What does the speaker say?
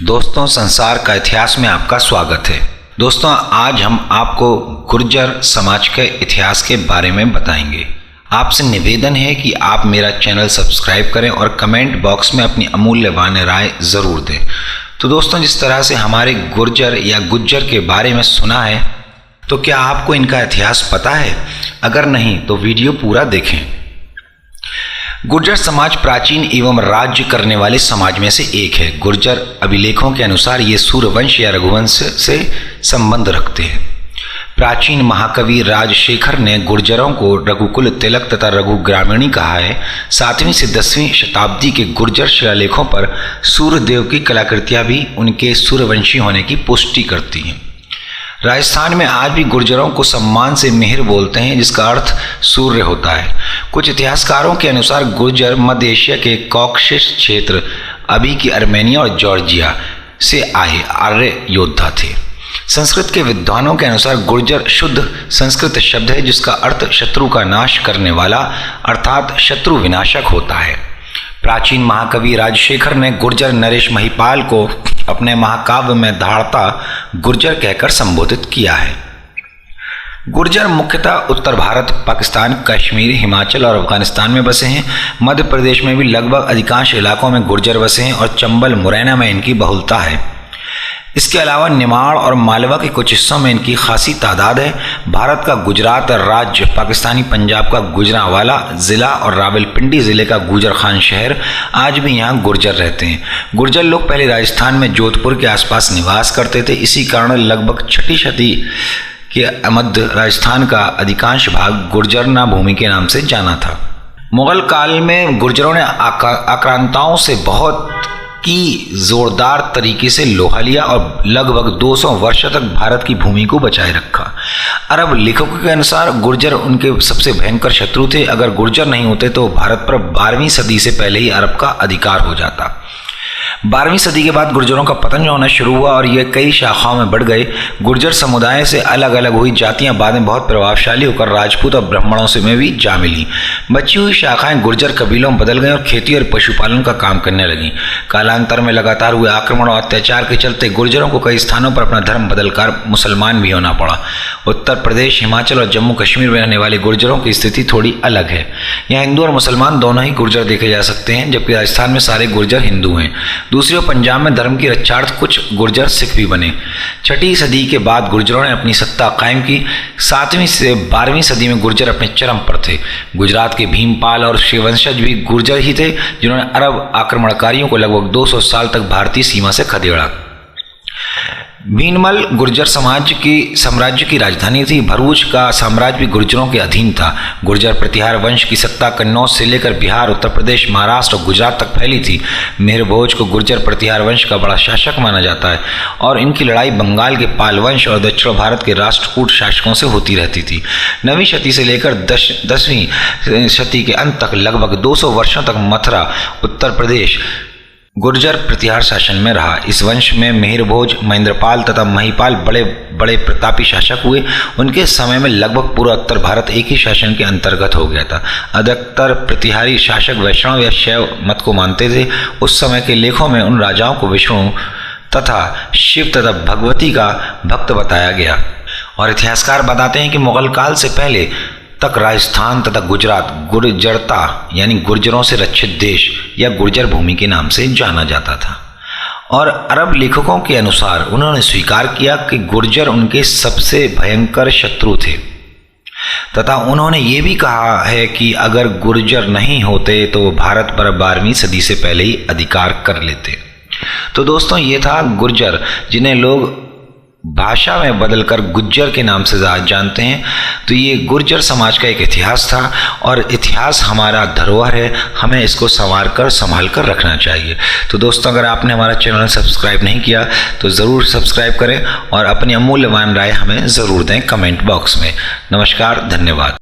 दोस्तों, संसार का इतिहास में आपका स्वागत है। दोस्तों, आज हम आपको गुर्जर समाज के इतिहास के बारे में बताएंगे। आपसे निवेदन है कि आप मेरा चैनल सब्सक्राइब करें और कमेंट बॉक्स में अपनी अमूल्यवान राय ज़रूर दें। तो दोस्तों, जिस तरह से हमारे गुर्जर या गुज्जर के बारे में सुना है, तो क्या आपको इनका इतिहास पता है? अगर नहीं तो वीडियो पूरा देखें। गुर्जर समाज प्राचीन एवं राज्य करने वाले समाज में से एक है। गुर्जर अभिलेखों के अनुसार ये सूर्यवंश या रघुवंश से संबंध रखते हैं। प्राचीन महाकवि राजशेखर ने गुर्जरों को रघुकुल तिलक तथा रघु ग्रामीणी कहा है। 7वीं से 10वीं शताब्दी के गुर्जर शिलालेखों पर सूर्यदेव की कलाकृतियां भी उनके सूर्यवंशी होने की पुष्टि करती हैं। राजस्थान में आज भी गुर्जरों को सम्मान से मेहर बोलते हैं, जिसका अर्थ सूर्य होता है। कुछ इतिहासकारों के अनुसार गुर्जर मध्य एशिया के कॉकेशस क्षेत्र, अभी की अर्मेनिया और जॉर्जिया से आए आर्य योद्धा थे। संस्कृत के विद्वानों के अनुसार गुर्जर शुद्ध संस्कृत शब्द है, जिसका अर्थ शत्रु का नाश करने वाला अर्थात शत्रु विनाशक होता है। प्राचीन महाकवि राजशेखर ने गुर्जर नरेश महिपाल को अपने महाकाव्य में धाड़ता गुर्जर कहकर संबोधित किया है। गुर्जर मुख्यतः उत्तर भारत, पाकिस्तान, कश्मीर, हिमाचल और अफगानिस्तान में बसे हैं। मध्य प्रदेश में भी लगभग अधिकांश इलाकों में गुर्जर बसे हैं और चंबल, मुरैना में इनकी बहुलता है। इसके अलावा निमाड़ और मालवा के कुछ हिस्सों में इनकी खासी तादाद है। भारत का गुजरात राज्य, पाकिस्तानी पंजाब का गुजरांवाला जिला और रावलपिंडी जिले का गुजर खान शहर, आज भी यहाँ गुर्जर रहते हैं। गुर्जर लोग पहले राजस्थान में जोधपुर के आसपास निवास करते थे। इसी कारण लगभग 6वीं शती के मध्य राजस्थान का अधिकांश भाग गुर्जरना भूमि के नाम से जाना था। मुगल काल में गुर्जरों ने आक्रांताओं से बहुत की जोरदार तरीके से लोहा लिया और लगभग 200 वर्षों तक भारत की भूमि को बचाए रखा। अरब लेखकों के अनुसार गुर्जर उनके सबसे भयंकर शत्रु थे। अगर गुर्जर नहीं होते तो भारत पर 12वीं सदी से पहले ही अरब का अधिकार हो जाता। 12वीं सदी के बाद गुर्जरों का पतन होना शुरू हुआ और ये कई शाखाओं में बढ़ गए। गुर्जर समुदाय से अलग अलग हुई जातियां बाद में बहुत प्रभावशाली होकर राजपूत और ब्राह्मणों से में भी जा मिली। बची हुई शाखाएं गुर्जर कबीलों में बदल गईं और खेती और पशुपालन का काम करने लगीं। कालांतर में लगातार हुए आक्रमण और अत्याचार के चलते गुर्जरों को कई स्थानों पर अपना धर्म बदलकर मुसलमान भी होना पड़ा। उत्तर प्रदेश, हिमाचल और जम्मू कश्मीर में रहने वाले गुर्जरों की स्थिति थोड़ी अलग है। यहाँ हिंदू और मुसलमान दोनों ही गुर्जर देखे जा सकते हैं, जबकि राजस्थान में सारे गुर्जर हिंदू हैं। दूसरी ओर पंजाब में धर्म की रक्षार्थ कुछ गुर्जर सिख भी बने। 6वीं सदी के बाद गुर्जरों ने अपनी सत्ता कायम की। 7वीं से 12वीं सदी में गुर्जर अपने चरम पर थे। गुजरात के भीमपाल और शिववंशज भी गुर्जर ही थे, जिन्होंने अरब आक्रमणकारियों को लगभग 200 साल तक भारतीय सीमा से खदेड़ा। भीनमल गुर्जर साम्राज्य की राजधानी थी। भरूच का साम्राज्य भी गुर्जरों के अधीन था। गुर्जर प्रतिहार वंश की सत्ता कन्नौज से लेकर बिहार, उत्तर प्रदेश, महाराष्ट्र और गुजरात तक फैली थी। मेहर भोज को गुर्जर प्रतिहार वंश का बड़ा शासक माना जाता है और इनकी लड़ाई बंगाल के पाल वंश और दक्षिण भारत के राष्ट्रकूट शासकों से होती रहती थी। 9वीं शती से लेकर 10वीं शती के अंत तक लगभग 200 वर्षों तक मथुरा, उत्तर प्रदेश गुर्जर प्रतिहार शासन में रहा। इस वंश में मेहर भोज, महेंद्रपाल तथा महिपाल बड़े बड़े प्रतापी शासक हुए। उनके समय में लगभग पूरा उत्तर भारत एक ही शासन के अंतर्गत हो गया था। अधिकतर प्रतिहारी शासक वैष्णव या शैव मत को मानते थे। उस समय के लेखों में उन राजाओं को विष्णु तथा शिव तथा भगवती का भक्त बताया गया। और इतिहासकार बताते हैं कि मुगल काल से पहले तक राजस्थान तथा गुजरात गुर्जरता यानी गुर्जरों से रक्षित देश या गुर्जर भूमि के नाम से जाना जाता था। और अरब लेखकों के अनुसार उन्होंने स्वीकार किया कि गुर्जर उनके सबसे भयंकर शत्रु थे तथा उन्होंने ये भी कहा है कि अगर गुर्जर नहीं होते तो भारत पर 12वीं सदी से पहले ही अधिकार कर लेते। तो दोस्तों, ये था गुर्जर, जिन्हें लोग भाषा में बदलकर गुज्जर के नाम से जानते हैं। तो ये गुर्जर समाज का एक इतिहास था और इतिहास हमारा धरोहर है, हमें इसको संभाल कर रखना चाहिए। तो दोस्तों, अगर आपने हमारा चैनल सब्सक्राइब नहीं किया तो ज़रूर सब्सक्राइब करें और अपनी अमूल्यवान राय हमें ज़रूर दें कमेंट बॉक्स में। नमस्कार, धन्यवाद।